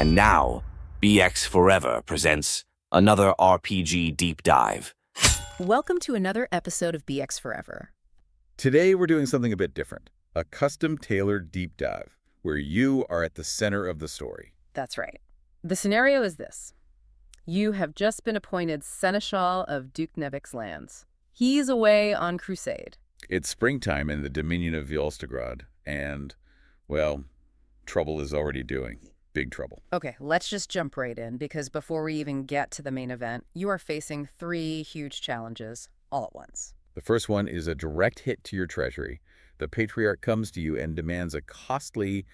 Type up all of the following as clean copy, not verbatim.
And now, BX Forever presents another RPG deep dive. Welcome to another episode of BX Forever. Today we're doing something a bit different, a custom-tailored deep dive, where you are at the center of the story. That's right. The scenario is this. You have just been appointed seneschal of Duke Nevik's lands. He's away on crusade. It's springtime in the Dominion of Volstagrad, and, well, trouble is already doing. Big trouble. Okay, let's just jump right in, because before we even get to the main event, you are facing three huge challenges all at once. The first one is a direct hit to your treasury. The Patriarch comes to you and demands a costly,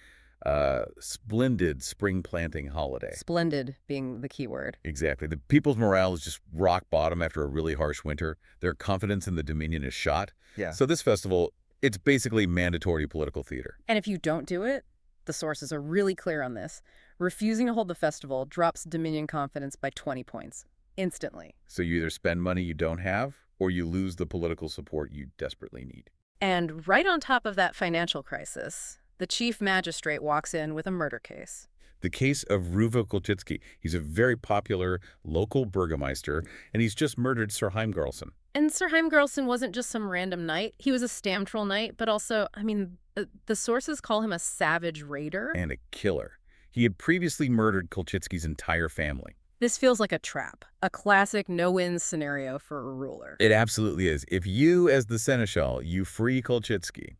splendid spring planting holiday. Splendid being the key word. Exactly. The people's morale is just rock bottom after a really harsh winter. Their confidence in the Dominion is shot. Yeah. So this festival, it's basically mandatory political theater. And if you don't do it, the sources are really clear on this. Refusing to hold the festival drops Dominion confidence by 20 points. Instantly. So you either spend money you don't have, or you lose the political support you desperately need. And right on top of that financial crisis, the chief magistrate walks in with a murder case. The case of Ruvo Kolchitsky. He's a very popular local burgomeister, and he's just murdered Sir Heimgarlson. And Sir Heimgarlson wasn't just some random knight. He was a Stamtroll knight, but also, the sources call him a savage raider. And a killer. He had previously murdered Kolchitsky's entire family. This feels like a trap, a classic no-win scenario for a ruler. It absolutely is. If you, as the seneschal, you free Kolchitsky,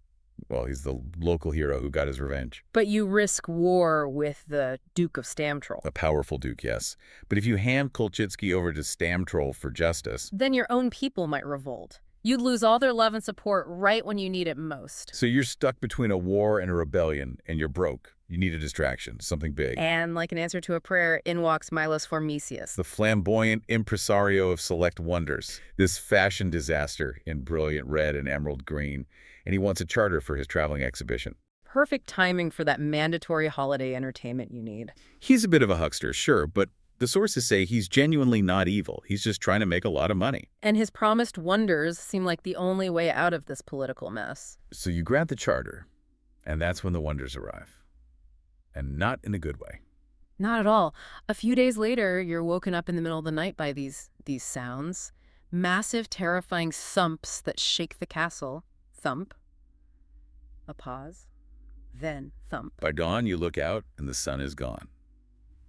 well, he's the local hero who got his revenge. But you risk war with the Duke of Stamtroll. A powerful duke, yes. But if you hand Kolchitsky over to Stamtroll for justice, Then your own people might revolt. You'd lose all their love and support right when you need it most. so you're stuck between a war and a rebellion, and you're broke. You need a distraction, something big. And like an answer to a prayer, in walks Milos Formisius. The flamboyant impresario of select wonders. This fashion disaster in brilliant red and emerald green. And he wants a charter for his traveling exhibition. Perfect timing for that mandatory holiday entertainment you need. He's a bit of a huckster, sure, but the sources say he's genuinely not evil. He's just trying to make a lot of money. And his promised wonders seem like the only way out of this political mess. So you grant the charter, and that's when the wonders arrive. And not in a good way. Not at all. A few days later, you're woken up in the middle of the night by these sounds. Massive, terrifying thumps that shake the castle. Thump. A pause. Then thump. By dawn, you look out, and the sun is gone.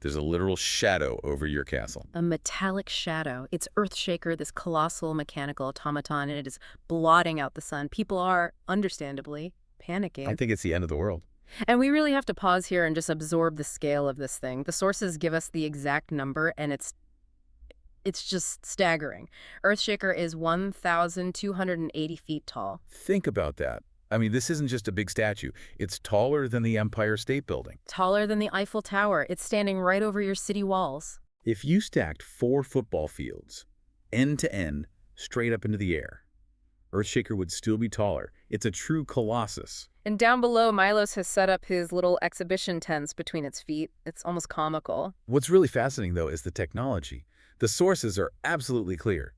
There's a literal shadow over your castle. A metallic shadow. It's Earthshaker, this colossal mechanical automaton, and it is blotting out the sun. People are, understandably, panicking. I think it's the end of the world. And we really have to pause here and just absorb the scale of this thing. The sources give us the exact number, and it's just staggering. Earthshaker is 1,280 feet tall. Think about that. I mean, this isn't just a big statue. It's taller than the Empire State Building. Taller than the Eiffel Tower. It's standing right over your city walls. If you stacked 4 football fields, end to end, straight up into the air, Earthshaker would still be taller. It's a true colossus. And down below, Milos has set up his little exhibition tents between its feet. It's almost comical. What's really fascinating, though, is the technology. The sources are absolutely clear.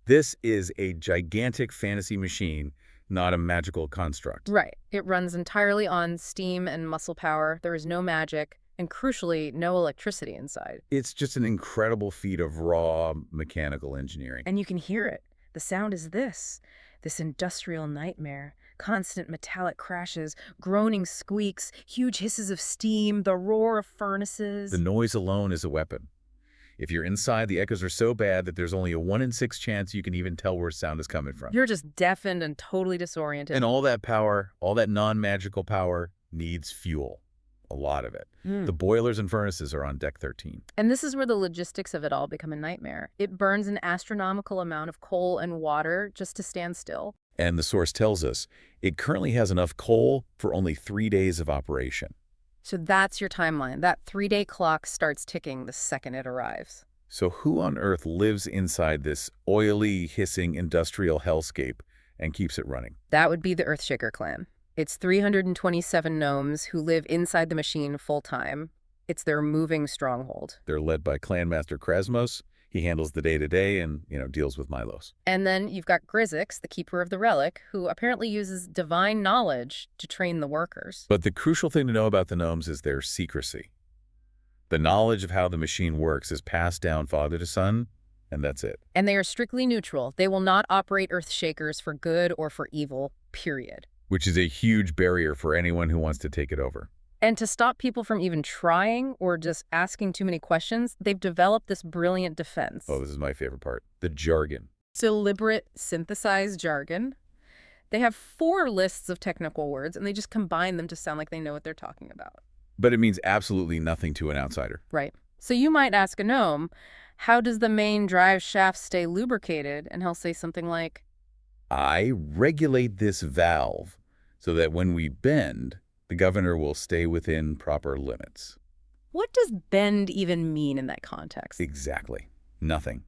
This is a gigantic fantasy machine, not a magical construct. Right. It runs entirely on steam and muscle power. There is no magic, and crucially, no electricity inside. It's just an incredible feat of raw mechanical engineering. And you can hear it. The sound is this industrial nightmare. Constant metallic crashes, groaning squeaks, huge hisses of steam, the roar of furnaces. The noise alone is a weapon. If you're inside, the echoes are so bad that there's only a 1 in 6 chance you can even tell where sound is coming from. You're just deafened and totally disoriented. And all that power, all that non-magical power, needs fuel. A lot of it. The boilers and furnaces are on deck 13. And this is where the logistics of it all become a nightmare. It burns an astronomical amount of coal and water just to stand still. And the source tells us it currently has enough coal for only 3 days of operation. So that's your timeline. That 3-day clock starts ticking the second it arrives. So who on earth lives inside this oily, hissing industrial hellscape and keeps it running? That would be the Earthshaker clan. It's 327 gnomes who live inside the machine full-time. It's their moving stronghold. They're led by Clan Master Krasmos. He handles the day-to-day and, deals with Milos. And then you've got Grizzix, the keeper of the relic, who apparently uses divine knowledge to train the workers. But the crucial thing to know about the gnomes is their secrecy. The knowledge of how the machine works is passed down father to son, and that's it. And they are strictly neutral. They will not operate Earthshakers for good or for evil, period. Which is a huge barrier for anyone who wants to take it over. And to stop people from even trying or just asking too many questions, they've developed this brilliant defense. Oh, this is my favorite part. The jargon. Deliberate, synthesized jargon. They have 4 lists of technical words, and they just combine them to sound like they know what they're talking about. But it means absolutely nothing to an outsider. Right. So you might ask a gnome, how does the main drive shaft stay lubricated? And he'll say something like, I regulate this valve so that when we bend, the governor will stay within proper limits. what does bend even mean in that context? Exactly. Nothing.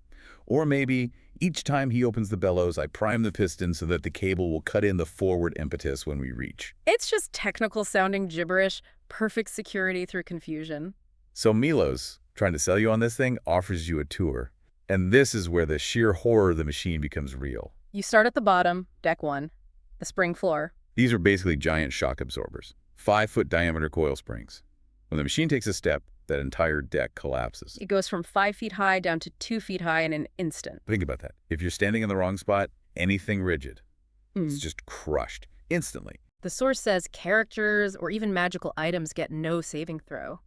Or maybe each time he opens the bellows, I prime the piston so that the cable will cut in the forward impetus when we reach. It's just technical sounding gibberish, perfect security through confusion. So Milos, trying to sell you on this thing, offers you a tour. And this is where the sheer horror of the machine becomes real. You start at the bottom, deck 1, the spring floor. These are basically giant shock absorbers, 5-foot diameter coil springs. When the machine takes a step, that entire deck collapses. It goes from 5 feet high down to 2 feet high in an instant. Think about that. If you're standing in the wrong spot, anything rigid, it's just crushed instantly. The source says characters or even magical items get no saving throw.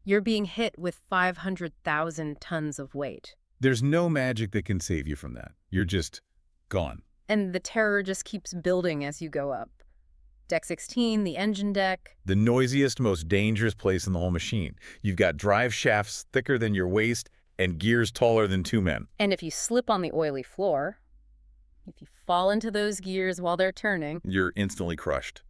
You're being hit with 500,000 tons of weight. There's no magic that can save you from that. You're just gone. And the terror just keeps building as you go up. Deck 16, the engine deck. The noisiest, most dangerous place in the whole machine. You've got drive shafts thicker than your waist and gears taller than 2 men. And if you slip on the oily floor, if you fall into those gears while they're turning, You're instantly crushed.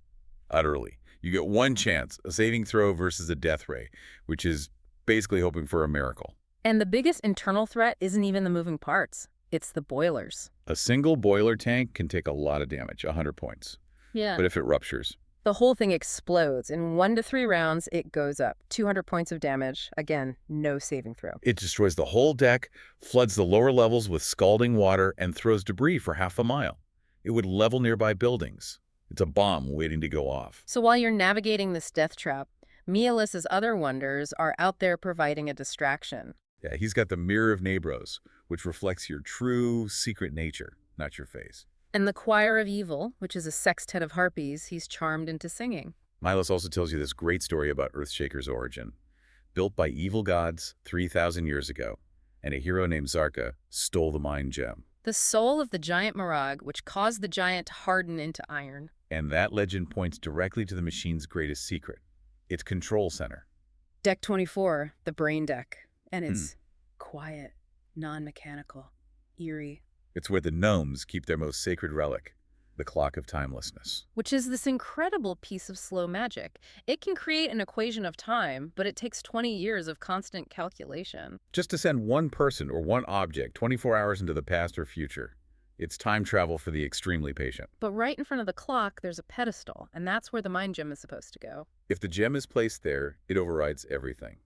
Utterly. You get one chance, a saving throw versus a death ray, which is basically hoping for a miracle. and the biggest internal threat isn't even the moving parts. It's the boilers. A single boiler tank can take a lot of damage, 100 points. Yeah. But if it ruptures, The whole thing explodes. In 1 to 3 rounds, it goes up. 200 points of damage. Again, no saving throw. it destroys the whole deck, floods the lower levels with scalding water, and throws debris for half a mile. It would level nearby buildings. It's a bomb waiting to go off. So while you're navigating this death trap, Mialis' other wonders are out there providing a distraction. Yeah, he's got the Mirror of Nabros, which reflects your true, secret nature, not your face. And the Choir of Evil, which is a sextet of harpies he's charmed into singing. Milos also tells you this great story about Earthshaker's origin. Built by evil gods 3,000 years ago, and a hero named Zarka stole the Mind Gem. The soul of the giant Marag, which caused the giant to harden into iron. And that legend points directly to the machine's greatest secret, its control center. Deck 24, the brain deck. And it's quiet, non-mechanical, eerie. It's where the gnomes keep their most sacred relic, the clock of timelessness. Which is this incredible piece of slow magic. It can create an equation of time, but it takes 20 years of constant calculation. Just to send one person or one object 24 hours into the past or future. It's time travel for the extremely patient. But right in front of the clock, there's a pedestal, and that's where the mind gem is supposed to go. If the gem is placed there, it overrides everything.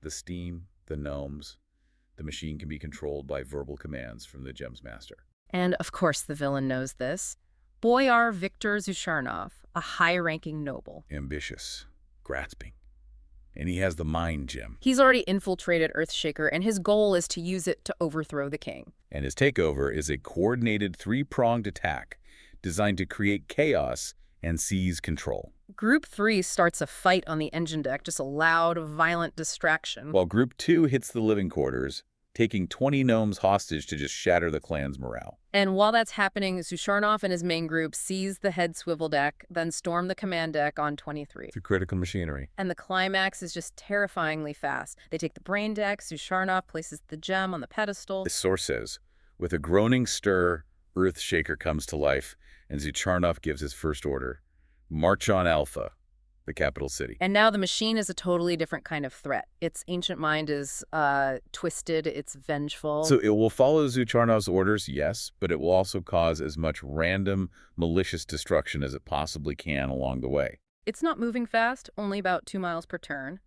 The steam, the gnomes. The machine can be controlled by verbal commands from the gem's master. And of course the villain knows this. Boyar Viktor Zusharnov, a high-ranking noble. Ambitious, grasping. And he has the mind gem. He's already infiltrated Earthshaker, and his goal is to use it to overthrow the king. And his takeover is a coordinated 3-pronged attack designed to create chaos and seize control. Group 3 starts a fight on the engine deck, just a loud, violent distraction. While Group 2 hits the living quarters, taking 20 gnomes hostage to just shatter the clan's morale. And while that's happening, Zusharnov and his main group seize the head swivel deck, then storm the command deck on 23. Through critical machinery. And the climax is just terrifyingly fast. They take the brain deck, Zusharnov places the gem on the pedestal. The source says, with a groaning stir, Earthshaker comes to life, and Zusharnov gives his first order. March on Alpha, the capital city. And now the machine is a totally different kind of threat. Its ancient mind is twisted, it's vengeful. So it will follow Zusharnov's orders, yes, but it will also cause as much random, malicious destruction as it possibly can along the way. It's not moving fast, only about 2 miles per turn.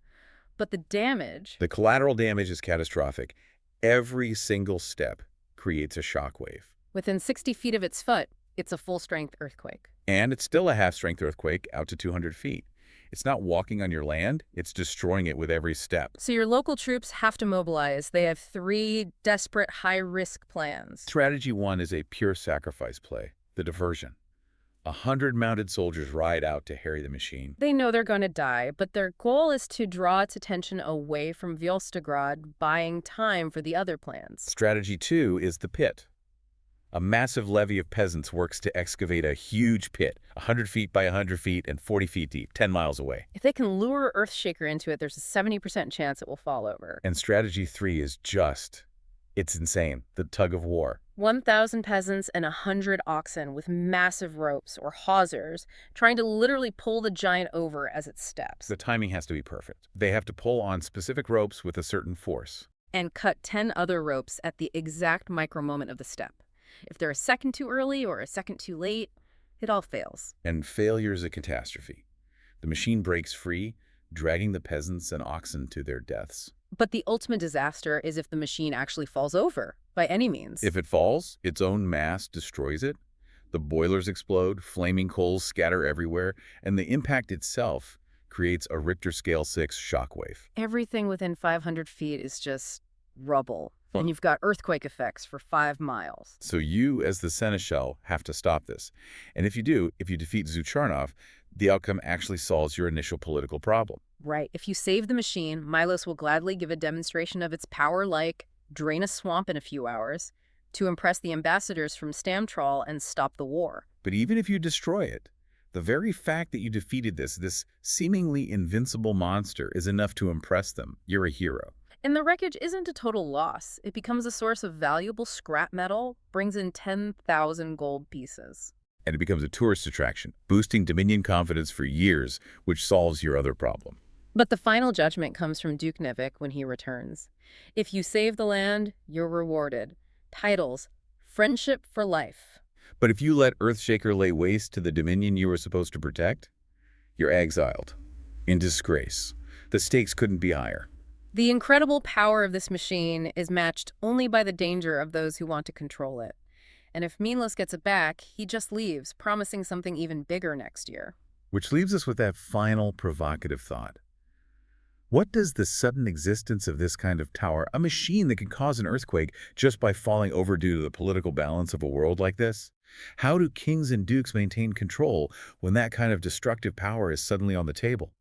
But the damage... The collateral damage is catastrophic. Every single step creates a shockwave. Within 60 feet of its foot, it's a full-strength earthquake. And it's still a half-strength earthquake out to 200 feet. It's not walking on your land, it's destroying it with every step. So your local troops have to mobilize. They have 3 desperate high-risk plans. Strategy 1 is a pure sacrifice play, the diversion. 100 mounted soldiers ride out to harry the machine. They know they're going to die, but their goal is to draw its attention away from Volstograd, buying time for the other plans. Strategy 2 is the pit. A massive levy of peasants works to excavate a huge pit, 100 feet by 100 feet and 40 feet deep, 10 miles away. If they can lure Earthshaker into it, there's a 70% chance it will fall over. And strategy 3 is it's insane, the tug of war. 1,000 peasants and 100 oxen with massive ropes or hawsers trying to literally pull the giant over as it steps. The timing has to be perfect. They have to pull on specific ropes with a certain force. And cut 10 other ropes at the exact micro moment of the step. If they're a second too early or a second too late, it all fails. And failure is a catastrophe. The machine breaks free, dragging the peasants and oxen to their deaths. But the ultimate disaster is if the machine actually falls over, by any means. If it falls, its own mass destroys it. The boilers explode, flaming coals scatter everywhere, and the impact itself creates a Richter scale 6 shockwave. Everything within 500 feet is just rubble. And you've got earthquake effects for 5 miles. So you, as the seneschal, have to stop this. And if you defeat Zucharnov, the outcome actually solves your initial political problem. Right. If you save the machine, Milos will gladly give a demonstration of its power like drain a swamp in a few hours to impress the ambassadors from Stamtrol and stop the war. But even if you destroy it, the very fact that you defeated this seemingly invincible monster is enough to impress them. You're a hero. And the wreckage isn't a total loss. It becomes a source of valuable scrap metal, brings in 10,000 gold pieces. And it becomes a tourist attraction, boosting Dominion confidence for years, which solves your other problem. But the final judgment comes from Duke Nevik when he returns. If you save the land, you're rewarded. Titles, friendship for life. But if you let Earthshaker lay waste to the Dominion you were supposed to protect, you're exiled. In disgrace. The stakes couldn't be higher. The incredible power of this machine is matched only by the danger of those who want to control it. And if Milos gets it back, he just leaves, promising something even bigger next year. Which leaves us with that final provocative thought. What does the sudden existence of this kind of tower, a machine that can cause an earthquake just by falling over due to the political balance of a world like this? How do kings and dukes maintain control when that kind of destructive power is suddenly on the table?